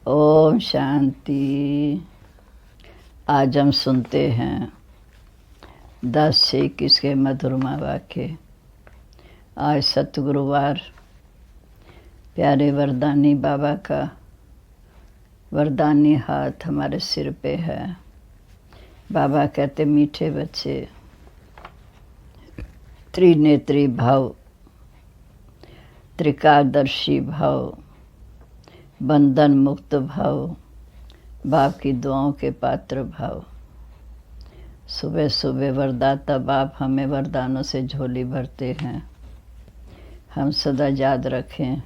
ओम शांति। आज हम सुनते हैं 10-21 के मधुरमा वाक्य। आज सतगुरुवार प्यारे वरदानी बाबा का वरदानी हाथ हमारे सिर पे है। बाबा कहते मीठे बच्चे, त्रिनेत्री भाव, त्रिकालदर्शी भाव, बंधन मुक्त भाव, बाप की दुआओं के पात्र भाव। सुबह सुबह वरदाता बाप हमें वरदानों से झोली भरते हैं। हम सदा याद रखें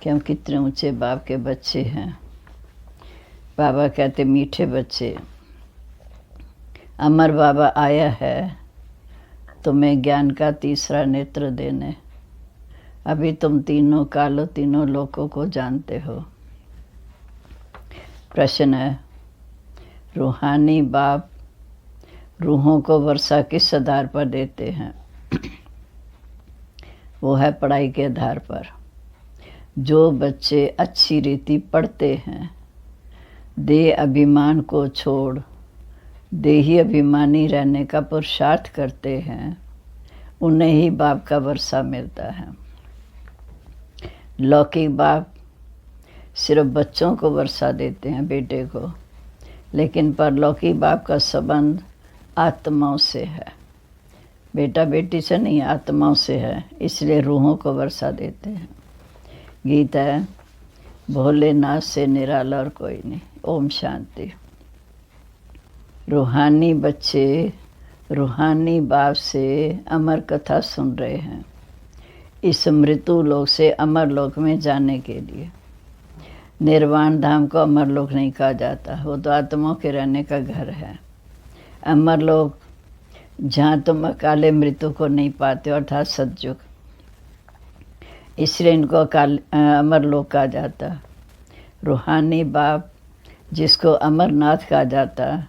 कि हम कितने ऊंचे बाप के बच्चे हैं। बाबा कहते मीठे बच्चे, अमर बाबा आया है तुम्हें ज्ञान का तीसरा नेत्र देने। अभी तुम तीनों कालों तीनों लोकों को जानते हो। प्रश्न है, रूहानी बाप रूहों को वर्षा किस आधार पर देते हैं? वो है पढ़ाई के आधार पर। जो बच्चे अच्छी रीति पढ़ते हैं, देह अभिमान को छोड़ देही अभिमानी रहने का पुरुषार्थ करते हैं, उन्हें ही बाप का वर्षा मिलता है। लौकिक बाप सिर्फ बच्चों को वर्षा देते हैं, बेटे को, लेकिन परलौकिक बाप का संबंध आत्माओं से है। बेटा बेटी से नहीं, आत्माओं से है, इसलिए रूहों को वर्षा देते हैं। गीत है, भोलेनाथ से निराला और कोई नहीं। ओम शांति। रूहानी बच्चे रूहानी बाप से अमर कथा सुन रहे हैं, इस मृत्यु लोक से अमर लोक में जाने के लिए। निर्वाण धाम को अमर लोक नहीं कहा जाता, वो तो आत्माओं के रहने का घर है। अमर लोक जहाँ तुम अकाले मृत्यु को नहीं पाते, अर्थात सतयुग, इसलिए इनको अमर लोक कहा जाता। रूहानी बाप जिसको अमरनाथ कहा जाता,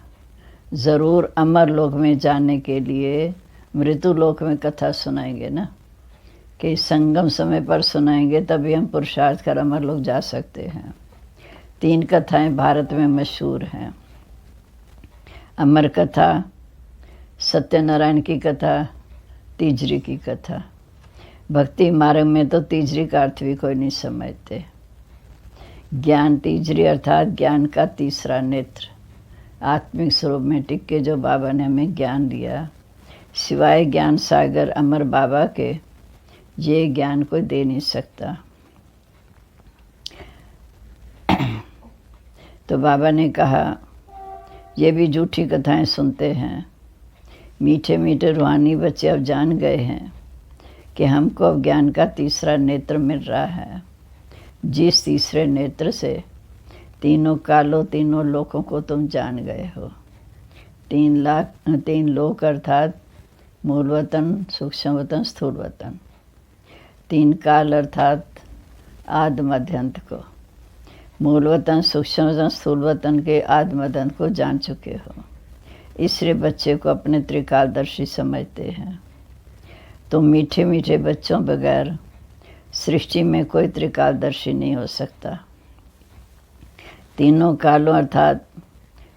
ज़रूर अमर लोक में जाने के लिए मृत्यु लोक में कथा सुनाएंगे ना, कि संगम समय पर सुनाएंगे, तभी हम पुरुषार्थ कर अमर लोग जा सकते हैं। 3 कथाएं भारत में मशहूर हैं। अमर कथा, सत्यनारायण की कथा, तीजरी की कथा। भक्ति मार्ग में तो तीजरी का अर्थ भी कोई नहीं समझते। ज्ञान तीजरी अर्थात ज्ञान का तीसरा नेत्र। आत्मिक स्वरूप में टिक के जो बाबा ने हमें ज्ञान दिया, सिवाय ज्ञान सागर अमर बाबा के ये ज्ञान कोई दे नहीं सकता। तो बाबा ने कहा, ये भी झूठी कथाएं सुनते हैं। मीठे मीठे रूहानी बच्चे अब जान गए हैं कि हमको अब ज्ञान का तीसरा नेत्र मिल रहा है, जिस तीसरे नेत्र से तीनों कालों तीनों लोकों को तुम जान गए हो। 3 लोक अर्थात मूल वतन, सूक्ष्म वतन, स्थूल वतन। 3 काल अर्थात आदि मध्य अंत को। मूल वतन, सूक्ष्म वतन, स्थूल वतन के आदि मध्य अंत को जान चुके हो, इसलिए बच्चे को अपने त्रिकालदर्शी समझते हैं। तो मीठे मीठे बच्चों बगैर सृष्टि में कोई त्रिकालदर्शी नहीं हो सकता। तीनों कालों अर्थात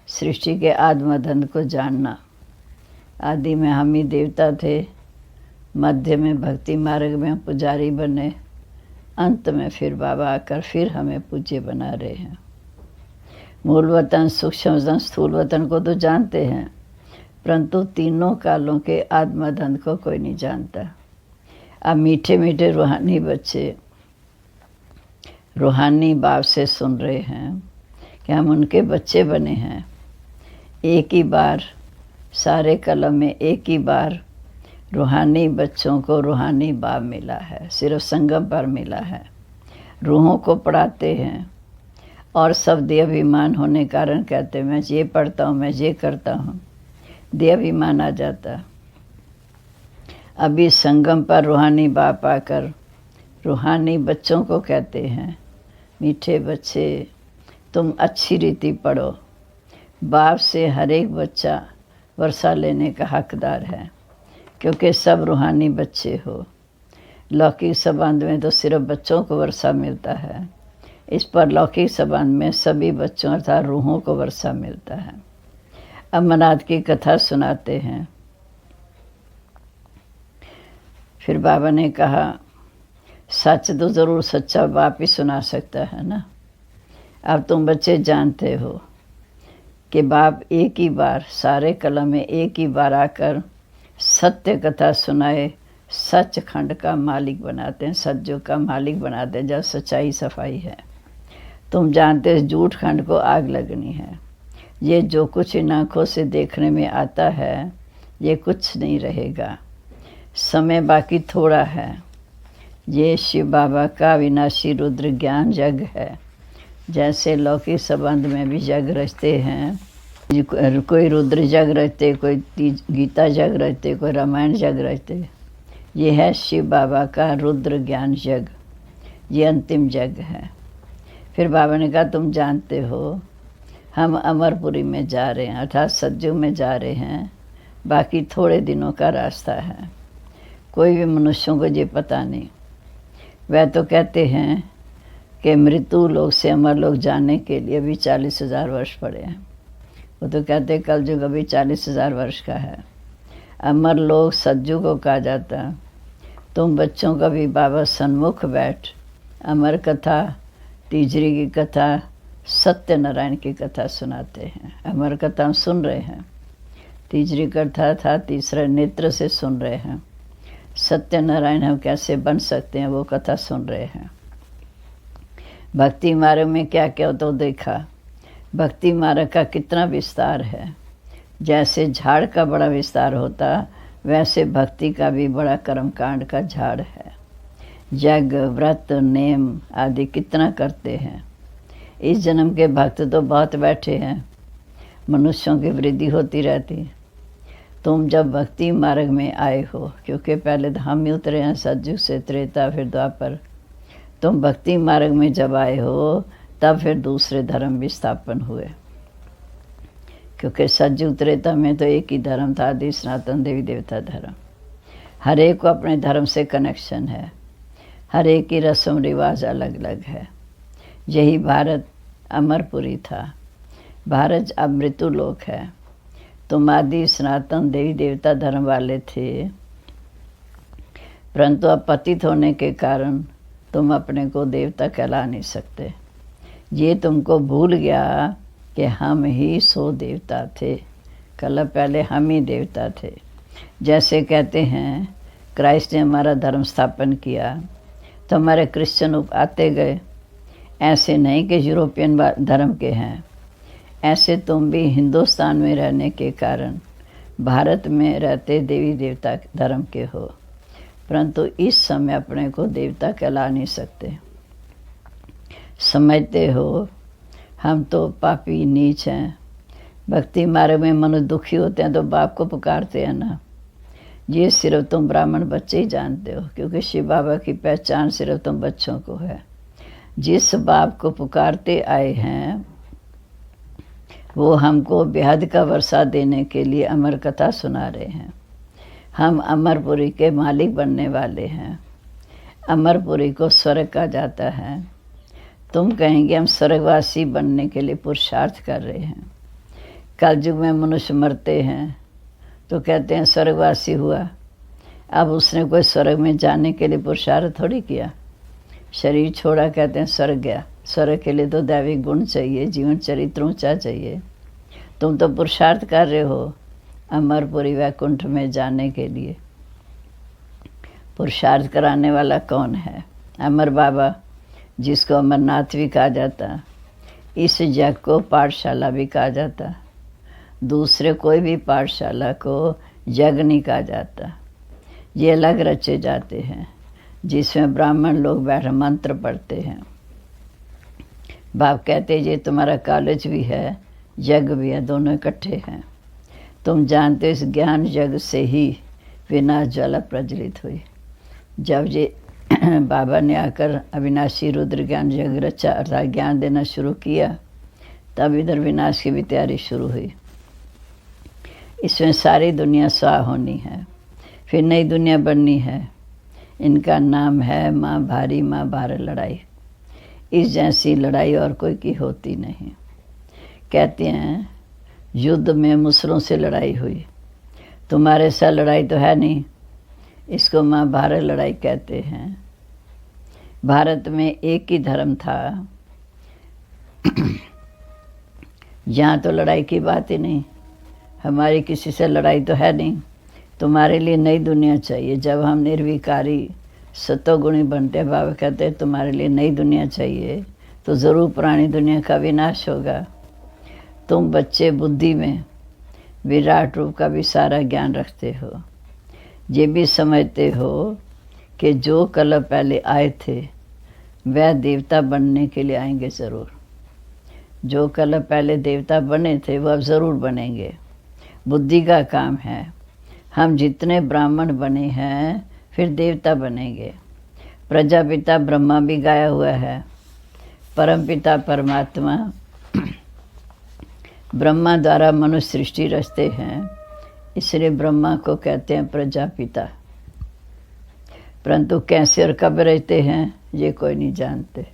सृष्टि के आदि मध्य अंत को जानना। आदि में हम ही देवता थे, मध्य में भक्ति मार्ग में पुजारी बने, अंत में फिर बाबा आकर फिर हमें पूज्य बना रहे हैं। मूल वतन, सूक्ष्म वतन, स्थूल वतन को तो जानते हैं, परंतु तीनों कालों के आदि मध्य अंत को कोई नहीं जानता। अब मीठे मीठे रूहानी बच्चे रूहानी बाप से सुन रहे हैं कि हम उनके बच्चे बने हैं। एक ही बार सारे कलम में एक ही बार रूहानी बच्चों को रूहानी बाप मिला है, सिर्फ संगम पर मिला है। रूहों को पढ़ाते हैं और सब देहाभिमान होने कारण कहते हैं मैं ये पढ़ता हूँ, मैं ये करता हूँ, देहाभिमान आ जाता। अभी संगम पर रूहानी बाप आकर रूहानी बच्चों को कहते हैं, मीठे बच्चे तुम अच्छी रीति पढ़ो। बाप से हर एक बच्चा वर्षा लेने का हकदार है, क्योंकि सब रूहानी बच्चे हो। लौकिक संबंध में तो सिर्फ बच्चों को वर्षा मिलता है, इस परलौकिक संबंध में सभी बच्चों अर्थात रूहों को वर्षा मिलता है। अमरनाथ की कथा सुनाते हैं। फिर बाबा ने कहा सच तो ज़रूर सच्चा बाप ही सुना सकता है ना। अब तुम बच्चे जानते हो कि बाप एक ही बार सारे कलम में एक ही बार आकर सत्य कथा सुनाए सच खंड का मालिक बनाते हैं, सज्जों का मालिक बनाते हैं, जब सच्चाई सफाई है। तुम जानते हो झूठ खंड को आग लगनी है। ये जो कुछ इन आँखों से देखने में आता है ये कुछ नहीं रहेगा, समय बाकी थोड़ा है। ये शिव बाबा का विनाशी रुद्र ज्ञान जग है। जैसे लौकिक संबंध में भी जग रचते हैं, कोई रुद्र जग रचते, कोई गीता जग रचते, कोई रामायण जग रचते। ये है शिव बाबा का रुद्र ज्ञान जग, ये अंतिम जग है। फिर बाबा ने कहा तुम जानते हो हम अमरपुरी में जा रहे हैं अर्थात सज्जू में जा रहे हैं, बाकी थोड़े दिनों का रास्ता है। कोई भी मनुष्यों को ये पता नहीं। वह तो कहते हैं कि मृत्यु लोक से अमर लोक जाने के लिए भी 40,000 वर्ष पड़े हैं। वो तो कहते हैं कल युग अभी 40,000 वर्ष का है। अमर लोक सज्जू को कहा जाता। तुम बच्चों का भी बाबा सन्मुख बैठ अमर कथा, तीजरी की कथा, सत्यनारायण की कथा सुनाते हैं। अमर कथा हम सुन रहे हैं, तीजरी कथा था तीसरे नेत्र से सुन रहे हैं, सत्यनारायण हम कैसे बन सकते हैं वो कथा सुन रहे हैं। भक्ति मार्ग में क्या क्या तो देखा, भक्ति मार्ग का कितना विस्तार है। जैसे झाड़ का बड़ा विस्तार होता वैसे भक्ति का भी बड़ा कर्मकांड का झाड़ है। यज्ञ व्रत नेम आदि कितना करते हैं। इस जन्म के भक्त तो बहुत बैठे हैं, मनुष्यों की वृद्धि होती रहती। तुम जब भक्ति मार्ग में आए हो, क्योंकि पहले तो हम ही उतरे हैं सतयुग से त्रेता फिर द्वापर, तुम भक्ति मार्ग में जब आए हो तब फिर दूसरे धर्म भी स्थापन हुए। क्योंकि सतयुग त्रेता में तो एक ही धर्म था, आदि सनातन देवी देवता धर्म। हर एक को अपने धर्म से कनेक्शन है, हर एक की रस्म रिवाज अलग अलग है। यही भारत अमरपुरी था। भारत अब मृत्यु लोक है। तुम आदि सनातन देवी देवता धर्म वाले थे, परंतु अब पतित होने के कारण तुम अपने को देवता कहला नहीं सकते। ये तुमको भूल गया कि हम ही सो देवता थे। कल पहले हम ही देवता थे। जैसे कहते हैं क्राइस्ट ने हमारा धर्म स्थापन किया तो हमारे क्रिश्चियन आते गए, ऐसे नहीं कि यूरोपियन धर्म के हैं। ऐसे तुम भी हिंदुस्तान में रहने के कारण भारत में रहते देवी देवता धर्म के हो, परंतु इस समय अपने को देवता कहला नहीं सकते। समझते हो हम तो पापी नीच हैं। भक्ति मार्ग में मनुष्य दुखी होते हैं तो बाप को पुकारते हैं ना। ये सिर्फ तुम ब्राह्मण बच्चे ही जानते हो, क्योंकि शिव बाबा की पहचान सिर्फ तुम बच्चों को है। जिस बाप को पुकारते आए हैं वो हमको बेहद का वर्षा देने के लिए अमर कथा सुना रहे हैं। हम अमरपुरी के मालिक बनने वाले हैं। अमरपुरी को स्वर्ग कहा जाता है। तुम कहेंगे हम स्वर्गवासी बनने के लिए पुरुषार्थ कर रहे हैं। कलयुग में मनुष्य मरते हैं तो कहते हैं स्वर्गवासी हुआ। अब उसने कोई स्वर्ग में जाने के लिए पुरुषार्थ थोड़ी किया, शरीर छोड़ा कहते हैं स्वर्ग गया। स्वर्ग के लिए तो दैविक गुण चाहिए, जीवन चरित्र ऊंचा चाहिए। तुम तो पुरुषार्थ कर रहे हो अमरपुरी वैकुंठ में जाने के लिए। पुरुषार्थ कराने वाला कौन है? अमर बाबा, जिसको अमरनाथ भी कहा जाता। इस जग को पाठशाला भी कहा जाता। दूसरे कोई भी पाठशाला को जग नहीं कहा जाता। ये अलग रचे जाते हैं जिसमें ब्राह्मण लोग बैठ मंत्र पढ़ते हैं। बाप कहते ये तुम्हारा कॉलेज भी है, जग भी है, दोनों इकट्ठे हैं। तुम जानते इस ज्ञान जग से ही विनाश ज्वाला प्रज्वलित हुई। जब ये बाबा ने आकर अविनाशी रुद्र ज्ञान जग रचा अर्थात ज्ञान देना शुरू किया, तब इधर विनाश की भी तैयारी शुरू हुई। इसमें सारी दुनिया स्वाह होनी है, फिर नई दुनिया बननी है। इनका नाम है माँ भारी माँ भार लड़ाई। इस जैसी लड़ाई और कोई की होती नहीं। कहते हैं युद्ध में मुसलों से लड़ाई हुई, तुम्हारे साथ लड़ाई तो है नहीं। इसको महाभारत लड़ाई कहते हैं। भारत में एक ही धर्म था, यहाँ तो लड़ाई की बात ही नहीं। हमारी किसी से लड़ाई तो है नहीं। तुम्हारे लिए नई दुनिया चाहिए। जब हम निर्विकारी सतोगुणी बनते, बाबा कहते हैं तुम्हारे लिए नई दुनिया चाहिए, तो ज़रूर पुरानी दुनिया का विनाश होगा। तुम बच्चे बुद्धि में विराट रूप का भी सारा ज्ञान रखते हो, ये भी समझते हो कि जो कल पहले आए थे वह देवता बनने के लिए आएंगे ज़रूर। जो कल पहले देवता बने थे वह अब ज़रूर बनेंगे। बुद्धि का काम है। हम जितने ब्राह्मण बने हैं फिर देवता बनेंगे। प्रजापिता ब्रह्मा भी गाया हुआ है। परमपिता परमात्मा ब्रह्मा द्वारा मनुष्य सृष्टि रचते हैं, इसलिए ब्रह्मा को कहते हैं प्रजापिता। परंतु कैसे और कब रचते हैं ये कोई नहीं जानते।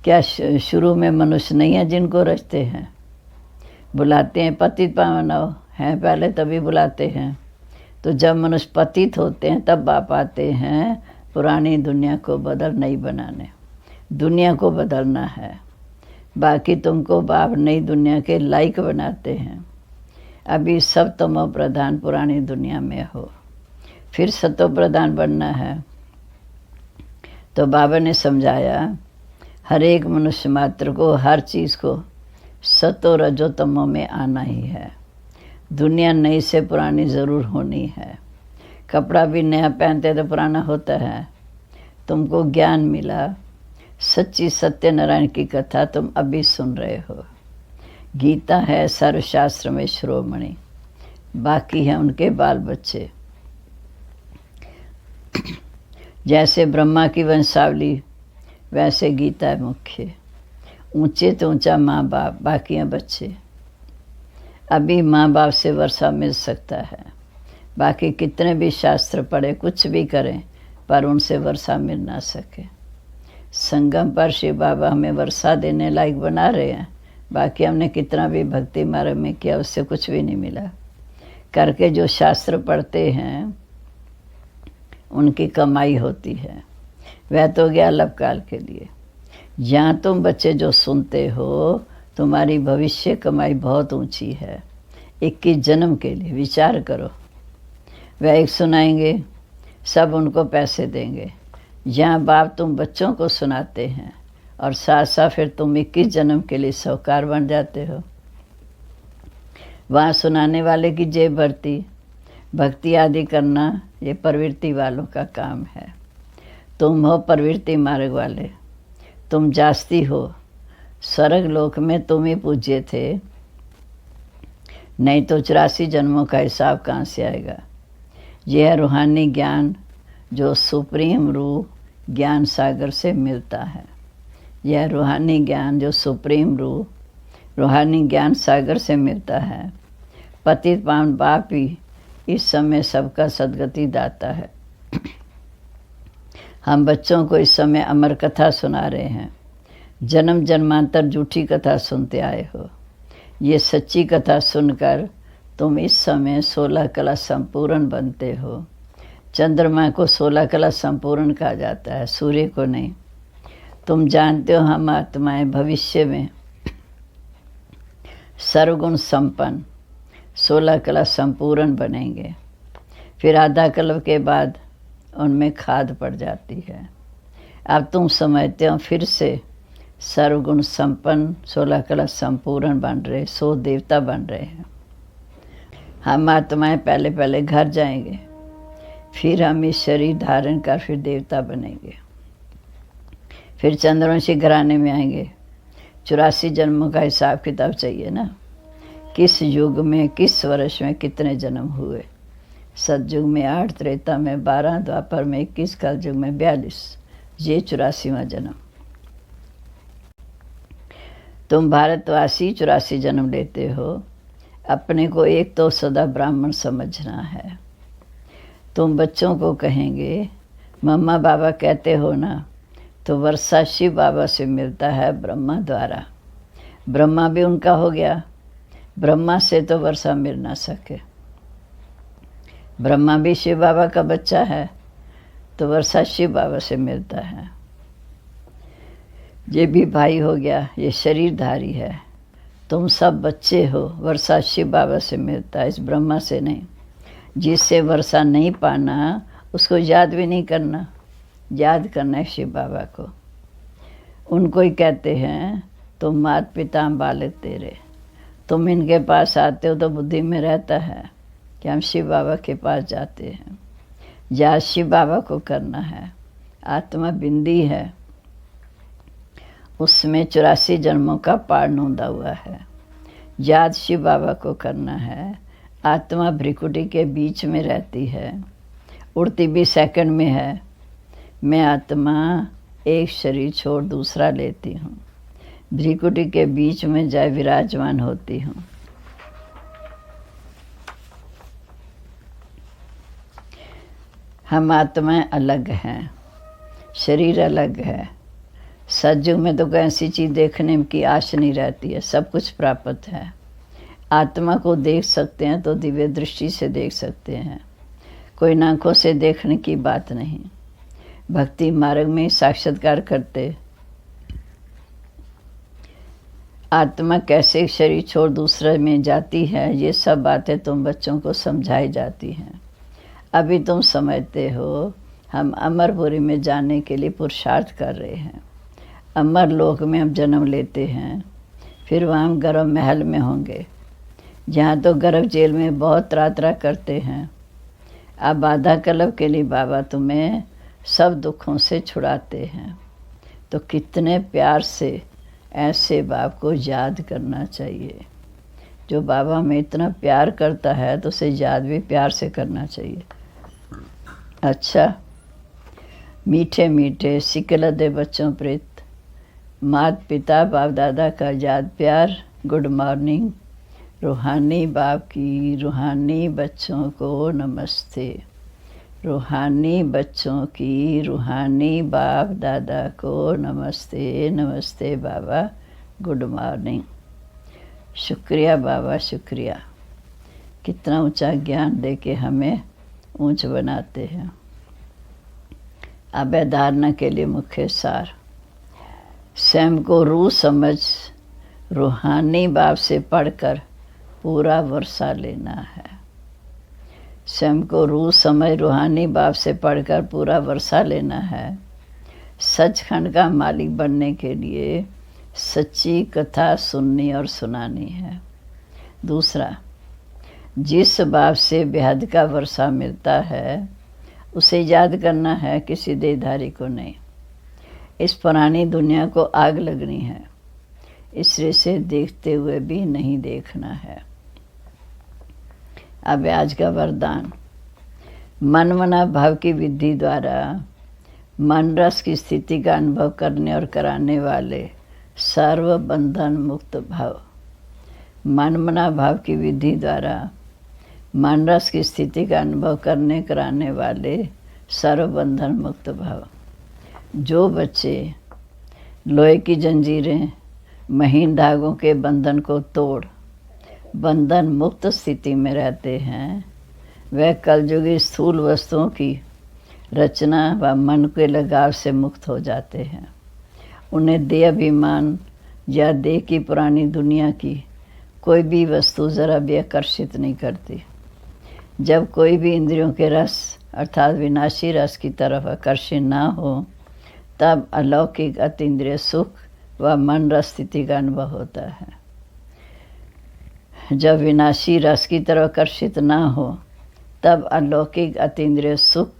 क्या शुरू में मनुष्य नहीं है जिनको रचते हैं? बुलाते हैं पतित पावन हैं पहले, तभी बुलाते हैं। तो जब मनुष्य पतित होते हैं तब बाप आते हैं पुरानी दुनिया को नहीं बनाने। दुनिया को बदलना है, बाकी तुमको बाप नई दुनिया के लायक बनाते हैं। अभी सब तमो प्रधान पुरानी दुनिया में हो, फिर सतो प्रधान बनना है। तो बाबा ने समझाया हर एक मनुष्य मात्र को हर चीज़ को सतो रजो तमो में आना ही है। दुनिया नई से पुरानी ज़रूर होनी है। कपड़ा भी नया पहनते तो पुराना होता है। तुमको ज्ञान मिला, सच्ची सत्यनारायण की कथा तुम अभी सुन रहे हो। गीता है सर्वशास्त्र में शिरोमणि, बाकी है उनके बाल बच्चे। जैसे ब्रह्मा की वंशावली वैसे गीता है मुख्य। ऊंचे तो ऊंचा माँ बाप, बाकी हैं बच्चे। अभी माँ बाप से वर्षा मिल सकता है, बाकी कितने भी शास्त्र पढ़े कुछ भी करें पर उनसे वर्षा मिल ना सके। संगम पर शिव बाबा हमें वर्षा देने लायक बना रहे हैं, बाकी हमने कितना भी भक्ति मार्ग में किया उससे कुछ भी नहीं मिला। करके जो शास्त्र पढ़ते हैं उनकी कमाई होती है, वह तो गया अल्पकाल के लिए। यहाँ तुम बच्चे जो सुनते हो तुम्हारी भविष्य कमाई बहुत ऊंची है। 21 जन्म के लिए विचार करो। वह एक सुनाएंगे, सब उनको पैसे देंगे। यहाँ बाप तुम बच्चों को सुनाते हैं और साथ साथ फिर तुम 21 जन्म के लिए साहूकार बन जाते हो। वहाँ सुनाने वाले की जेब भरती, भक्ति आदि करना ये प्रवृत्ति वालों का काम है। तुम हो प्रवृत्ति मार्ग वाले, तुम जास्ती हो। स्वर्ग लोक में तुम ही पूज्य थे, नहीं तो 84 जन्मों का हिसाब कहाँ से आएगा। यह रूहानी ज्ञान जो सुप्रीम रूह ज्ञान सागर से मिलता है। यह रूहानी ज्ञान जो सुप्रीम रूह रूहानी ज्ञान सागर से मिलता है। पतित पावन बाप ही इस समय सबका सदगति दाता है। हम बच्चों को इस समय अमर कथा सुना रहे हैं। जन्म जन्मांतर झूठी कथा सुनते आए हो। ये सच्ची कथा सुनकर तुम इस समय 16 कला संपूर्ण बनते हो। चंद्रमा को 16 कला संपूर्ण कहा जाता है, सूर्य को नहीं। तुम जानते हो हम आत्माएं भविष्य में सर्वगुण संपन्न 16 कला संपूर्ण बनेंगे। फिर आधा कल्प के बाद उनमें खाद पड़ जाती है। अब तुम समझते हो फिर से सर्वगुण संपन्न 16 कला संपूर्ण बन रहे, 100 देवता बन रहे हैं। हम आत्माएं पहले पहले घर जाएंगे, फिर हम इस शरीर धारण कर फिर देवता बनेंगे। फिर चंद्रवंशी घराने में आएंगे। 84 जन्मों का हिसाब किताब चाहिए ना। किस युग में किस वर्ष में कितने जन्म हुए। सतयुग में 8, त्रेता में 12, द्वापर में 21, कलयुग में 42। ये 84वां जन्म। तुम भारतवासी 84 जन्म लेते हो। अपने को एक तो सदा ब्राह्मण समझना है। तुम बच्चों को कहेंगे, मम्मा बाबा कहते हो ना तो वर्षा शिव बाबा से मिलता है ब्रह्मा द्वारा। ब्रह्मा भी उनका हो गया, ब्रह्मा से तो वर्षा मिल ना सके। ब्रह्मा भी शिव बाबा का बच्चा है, तो वर्षा शिव बाबा से मिलता है। ये भी भाई हो गया, ये शरीरधारी है। तुम सब बच्चे हो, वर्षा शिव बाबा से मिलता है, इस ब्रह्मा से नहीं। जिससे वर्षा नहीं पाना उसको याद भी नहीं करना, याद करना है शिव बाबा को। उनको ही कहते हैं तुम माता पिता बालक तेरे। तुम इनके पास आते हो तो बुद्धि में रहता है कि हम शिव बाबा के पास जाते हैं। याद शिव बाबा को करना है। आत्मा बिंदी है, उसमें 84 जन्मों का पार नोंदा हुआ है। याद शिव बाबा को करना है। आत्मा भ्रिकुटी के बीच में रहती है, उड़ती भी सेकंड में है। मैं आत्मा एक शरीर छोड़ दूसरा लेती हूँ, भ्रिकुटी के बीच में जाए विराजमान होती हूँ। हम आत्माएं अलग हैं, शरीर अलग है। सतयुग में तो कोई ऐसी चीज़ देखने की आश नहीं रहती है, सब कुछ प्राप्त है। आत्मा को देख सकते हैं तो दिव्य दृष्टि से देख सकते हैं, कोई आँखों से देखने की बात नहीं। भक्ति मार्ग में साक्षात्कार करते आत्मा कैसे शरीर छोड़ दूसरे में जाती है, ये सब बातें तुम बच्चों को समझाई जाती हैं। अभी तुम समझते हो हम अमरपुरी में जाने के लिए पुरुषार्थ कर रहे हैं। अमर लोक में हम जन्म लेते हैं, फिर वहाँ हम गर्भ महल में होंगे। यहाँ तो गर्भ जेल में बहुत त्रात्रा करते हैं। अब आधा कल्प के लिए बाबा तुम्हें सब दुखों से छुड़ाते हैं, तो कितने प्यार से ऐसे बाप को याद करना चाहिए। जो बाबा हमें इतना प्यार करता है तो उसे याद भी प्यार से करना चाहिए। अच्छा, मीठे मीठे सिकलदे बच्चों प्रीत, माता पिता बाप दादा का याद प्यार, गुड मॉर्निंग। रूहानी बाप की रूहानी बच्चों को नमस्ते। रूहानी बच्चों की रूहानी बाप दादा को नमस्ते। नमस्ते बाबा, गुड मॉर्निंग। शुक्रिया बाबा, शुक्रिया। कितना ऊंचा ज्ञान दे के हमें ऊंच बनाते हैं। अभय धारणा के लिए मुख्य सार, स्वयं को रूह समझ रूहानी बाप से पढ़कर पूरा वर्षा लेना है। स्वयं को रूह समझ रूहानी बाप से पढ़कर पूरा वर्षा लेना है। सचखंड का मालिक बनने के लिए सच्ची कथा सुननी और सुनानी है। दूसरा, जिस बाप से बेहद का वर्षा मिलता है उसे याद करना है, किसी देहधारी को नहीं। इस पुरानी दुनिया को आग लगनी है, इसलिए से देखते हुए भी नहीं देखना है। अब आज का वरदान, मन मना भाव की विधि द्वारा मन रस की स्थिति का अनुभव करने और कराने वाले सर्व बंधन मुक्त भाव। मन मना भाव की विधि द्वारा मन रस की स्थिति का अनुभव करने कराने वाले सर्व बंधन मुक्त भाव। जो बच्चे लोहे की जंजीरें महीन धागों के बंधन को तोड़ बंधन मुक्त स्थिति में रहते हैं, वह कलयुगी स्थूल वस्तुओं की रचना व मन के लगाव से मुक्त हो जाते हैं। उन्हें देह अभिमान या देह की पुरानी दुनिया की कोई भी वस्तु ज़रा भी आकर्षित नहीं करती। जब कोई भी इंद्रियों के रस अर्थात विनाशी रस की तरफ आकर्षित ना हो, तब अलौकिक अतीन्द्रिय सुख व मन रस स्थिति का अनुभव होता है। जब विनाशी रस की तरफ आकर्षित ना हो, तब अलौकिक अतीन्द्रिय सुख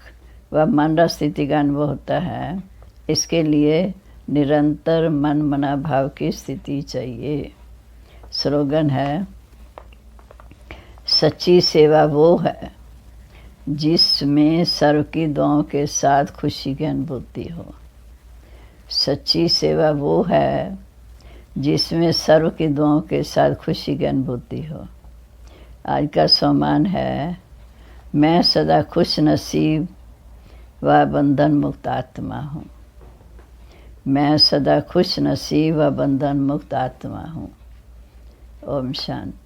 व मन रस स्थिति का अनुभव होता है। इसके लिए निरंतर मन मना भाव की स्थिति चाहिए। स्लोगन है, सच्ची सेवा वो है जिसमें सर्व की दुआओं के साथ खुशी की अनुभूति हो। सच्ची सेवा वो है जिसमें सर्व की दुआओं के साथ खुशी की अनुभूति हो। आज का सम्मान है, मैं सदा खुश नसीब व बंधन मुक्त आत्मा हूँ। मैं सदा खुश नसीब व बंधन मुक्त आत्मा हूँ। ओम शांति।